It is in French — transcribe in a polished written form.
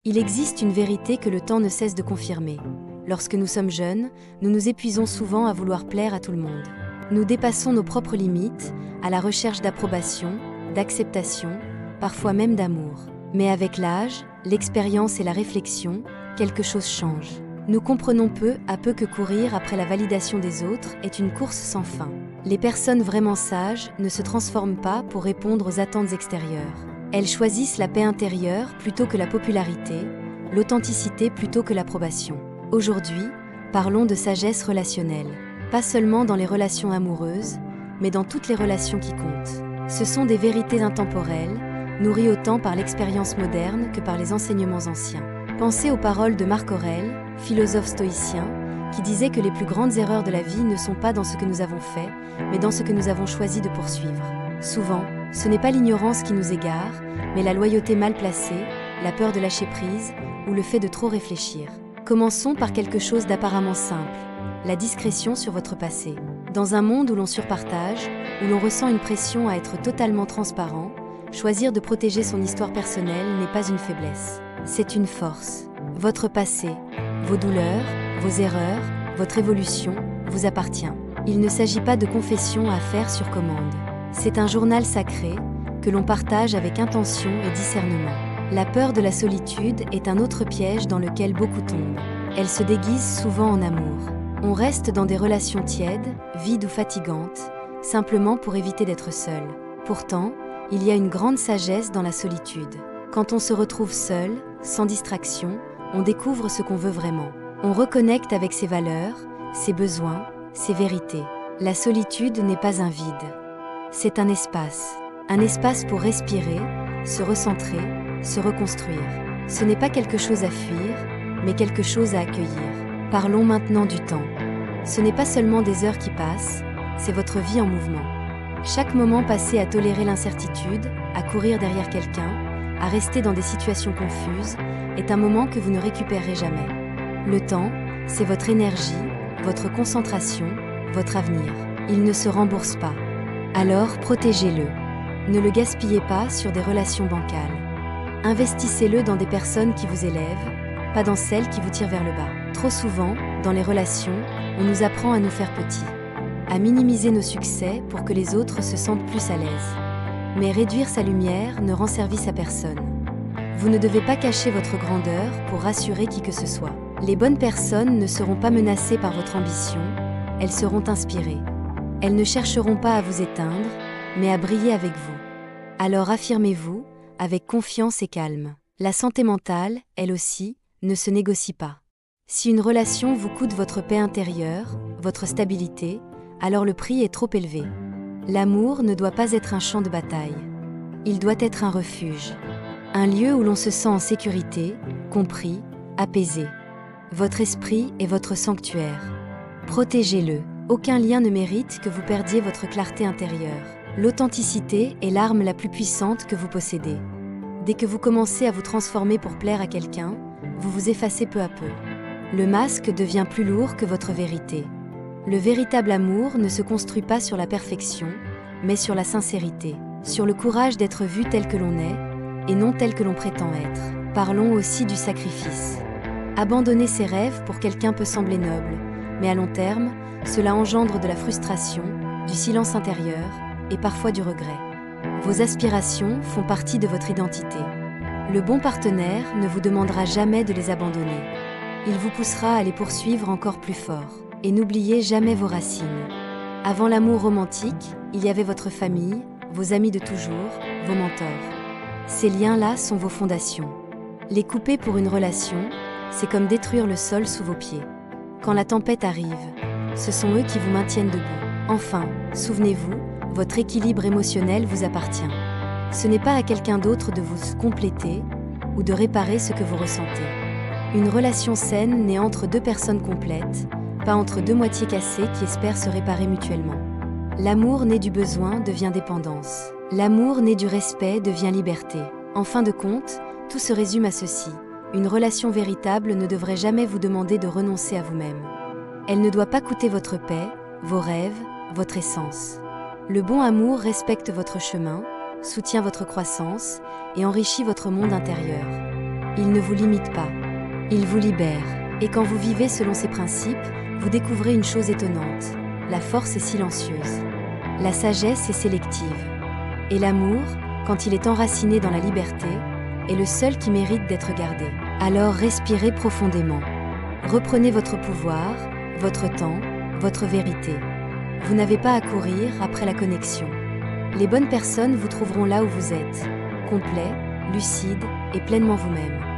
Il existe une vérité que le temps ne cesse de confirmer. Lorsque nous sommes jeunes, nous nous épuisons souvent à vouloir plaire à tout le monde. Nous dépassons nos propres limites, à la recherche d'approbation, d'acceptation, parfois même d'amour. Mais avec l'âge, l'expérience et la réflexion, quelque chose change. Nous comprenons peu à peu que courir après la validation des autres est une course sans fin. Les personnes vraiment sages ne se transforment pas pour répondre aux attentes extérieures. Elles choisissent la paix intérieure plutôt que la popularité, l'authenticité plutôt que l'approbation. Aujourd'hui, parlons de sagesse relationnelle. Pas seulement dans les relations amoureuses, mais dans toutes les relations qui comptent. Ce sont des vérités intemporelles, nourries autant par l'expérience moderne que par les enseignements anciens. Pensez aux paroles de Marc Aurèle, philosophe stoïcien, qui disait que les plus grandes erreurs de la vie ne sont pas dans ce que nous avons fait, mais dans ce que nous avons choisi de poursuivre. Souvent, ce n'est pas l'ignorance qui nous égare, mais la loyauté mal placée, la peur de lâcher prise, ou le fait de trop réfléchir. Commençons par quelque chose d'apparemment simple, la discrétion sur votre passé. Dans un monde où l'on surpartage, où l'on ressent une pression à être totalement transparent, choisir de protéger son histoire personnelle n'est pas une faiblesse, c'est une force. Votre passé, vos douleurs, vos erreurs, votre évolution, vous appartient. Il ne s'agit pas de confession à faire sur commande. C'est un journal sacré que l'on partage avec intention et discernement. La peur de la solitude est un autre piège dans lequel beaucoup tombent. Elle se déguise souvent en amour. On reste dans des relations tièdes, vides ou fatigantes, simplement pour éviter d'être seul. Pourtant, il y a une grande sagesse dans la solitude. Quand on se retrouve seul, sans distraction, on découvre ce qu'on veut vraiment. On reconnecte avec ses valeurs, ses besoins, ses vérités. La solitude n'est pas un vide. C'est un espace pour respirer, se recentrer, se reconstruire. Ce n'est pas quelque chose à fuir, mais quelque chose à accueillir. Parlons maintenant du temps. Ce n'est pas seulement des heures qui passent, c'est votre vie en mouvement. Chaque moment passé à tolérer l'incertitude, à courir derrière quelqu'un, à rester dans des situations confuses, est un moment que vous ne récupérerez jamais. Le temps, c'est votre énergie, votre concentration, votre avenir. Il ne se rembourse pas. Alors protégez-le. Ne le gaspillez pas sur des relations bancales. Investissez-le dans des personnes qui vous élèvent, pas dans celles qui vous tirent vers le bas. Trop souvent, dans les relations, on nous apprend à nous faire petits, à minimiser nos succès pour que les autres se sentent plus à l'aise. Mais réduire sa lumière ne rend service à personne. Vous ne devez pas cacher votre grandeur pour rassurer qui que ce soit. Les bonnes personnes ne seront pas menacées par votre ambition, elles seront inspirées. Elles ne chercheront pas à vous éteindre, mais à briller avec vous. Alors affirmez-vous, avec confiance et calme. La santé mentale, elle aussi, ne se négocie pas. Si une relation vous coûte votre paix intérieure, votre stabilité, alors le prix est trop élevé. L'amour ne doit pas être un champ de bataille. Il doit être un refuge. Un lieu où l'on se sent en sécurité, compris, apaisé. Votre esprit est votre sanctuaire. Protégez-le. Aucun lien ne mérite que vous perdiez votre clarté intérieure. L'authenticité est l'arme la plus puissante que vous possédez. Dès que vous commencez à vous transformer pour plaire à quelqu'un, vous vous effacez peu à peu. Le masque devient plus lourd que votre vérité. Le véritable amour ne se construit pas sur la perfection, mais sur la sincérité, sur le courage d'être vu tel que l'on est, et non tel que l'on prétend être. Parlons aussi du sacrifice. Abandonner ses rêves pour quelqu'un peut sembler noble, mais à long terme, cela engendre de la frustration, du silence intérieur et parfois du regret. Vos aspirations font partie de votre identité. Le bon partenaire ne vous demandera jamais de les abandonner. Il vous poussera à les poursuivre encore plus fort. Et n'oubliez jamais vos racines. Avant l'amour romantique, il y avait votre famille, vos amis de toujours, vos mentors. Ces liens-là sont vos fondations. Les couper pour une relation, c'est comme détruire le sol sous vos pieds. Quand la tempête arrive, ce sont eux qui vous maintiennent debout. Enfin, souvenez-vous, votre équilibre émotionnel vous appartient. Ce n'est pas à quelqu'un d'autre de vous compléter ou de réparer ce que vous ressentez. Une relation saine naît entre deux personnes complètes, pas entre deux moitiés cassées qui espèrent se réparer mutuellement. L'amour né du besoin devient dépendance. L'amour né du respect devient liberté. En fin de compte, tout se résume à ceci. Une relation véritable ne devrait jamais vous demander de renoncer à vous-même. Elle ne doit pas coûter votre paix, vos rêves, votre essence. Le bon amour respecte votre chemin, soutient votre croissance et enrichit votre monde intérieur. Il ne vous limite pas. Il vous libère. Et quand vous vivez selon ces principes, vous découvrez une chose étonnante. La force est silencieuse. La sagesse est sélective. Et l'amour, quand il est enraciné dans la liberté, est le seul qui mérite d'être gardé. Alors respirez profondément. Reprenez votre pouvoir, votre temps, votre vérité. Vous n'avez pas à courir après la connexion. Les bonnes personnes vous trouveront là où vous êtes, complet, lucide et pleinement vous-même.